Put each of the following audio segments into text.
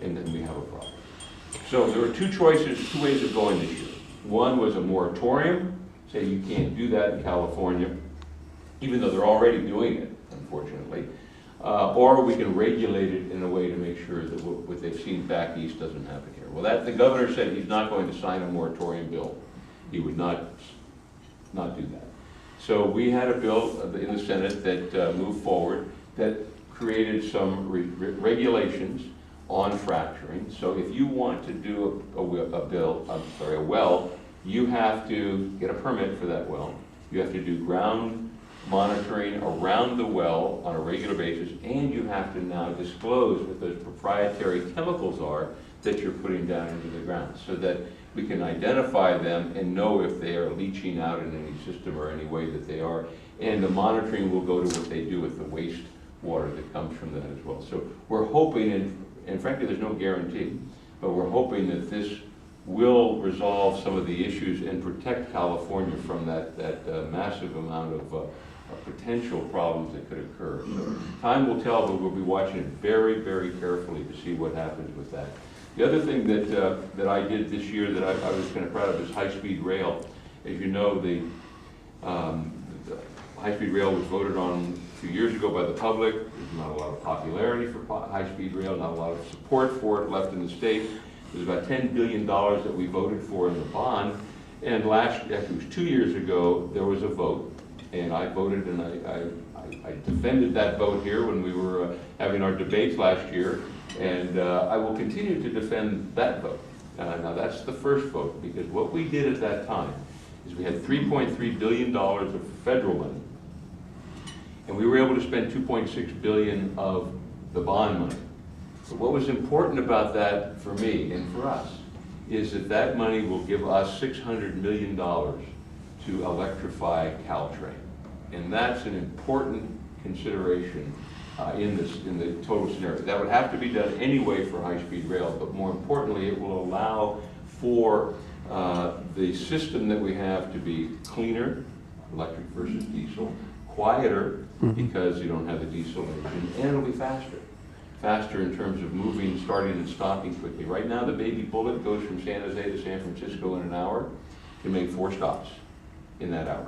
and then we have a problem. So there were two choices, two ways of going this year. One was a moratorium, say you can't do that in California, even though they're already doing it, unfortunately. Or we can regulate it in a way to make sure that what they've seen back east doesn't happen here. Well, the governor said he's not going to sign a moratorium bill. He would not do that. So we had a bill in the Senate that moved forward that created some regulations on fracturing. So if you want to do a well, you have to get a permit for that well. You have to do ground monitoring around the well on a regular basis, and you have to now disclose what those proprietary chemicals are that you're putting down into the ground, so that we can identify them and know if they are leaching out in any system or any way that they are. And the monitoring will go to what they do with the waste water that comes from that as well. So we're hoping, and frankly there's no guarantee, but we're hoping that this will resolve some of the issues and protect California from that massive amount of potential problems that could occur. So time will tell, but we'll be watching it very, very carefully to see what happens with that. The other thing that I did this year that I was kind of proud of is high-speed rail. As you know, the high-speed rail was voted on a few years ago by the public. There's not a lot of popularity for high-speed rail, not a lot of support for it left in the state. There's about $10 billion that we voted for in the bond. And actually it was 2 years ago, there was a vote. And I voted, and I defended that vote here when we were having our debates last year. And I will continue to defend that vote. Now that's the first vote, because what we did at that time is we had $3.3 billion of federal money, and we were able to spend $2.6 billion of the bond money. But what was important about that for me and for us is that that money will give us $600 million to electrify Caltrain. And that's an important consideration in the total scenario. That would have to be done anyway for high-speed rail, but more importantly, it will allow for the system that we have to be cleaner, electric versus diesel, quieter, because you don't have the diesel engine, and it'll be faster. Faster in terms of moving, starting and stopping quickly. Right now, the baby bullet goes from San Jose to San Francisco in an hour. It can make 4 stops in that hour.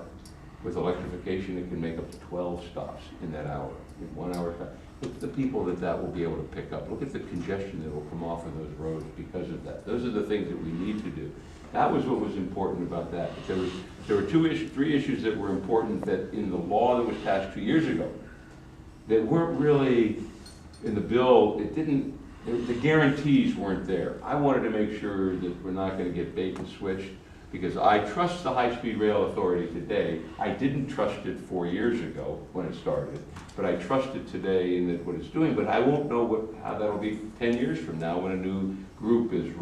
With electrification, it can make up to 12 stops in that hour, in 1 hour time. Look at the people that will be able to pick up. Look at the congestion that will come off of those roads because of that. Those are the things that we need to do. That was what was important about that. There were 3 issues that were important that in the law that was passed 2 years ago that weren't really in the bill. The guarantees weren't there. I wanted to make sure that we're not going to get bait and switched, because I trust the high-speed rail authority today. I didn't trust it 4 years ago when it started, but I trust it today in what it's doing. But I won't know how that'll be 10 years from now when a new group is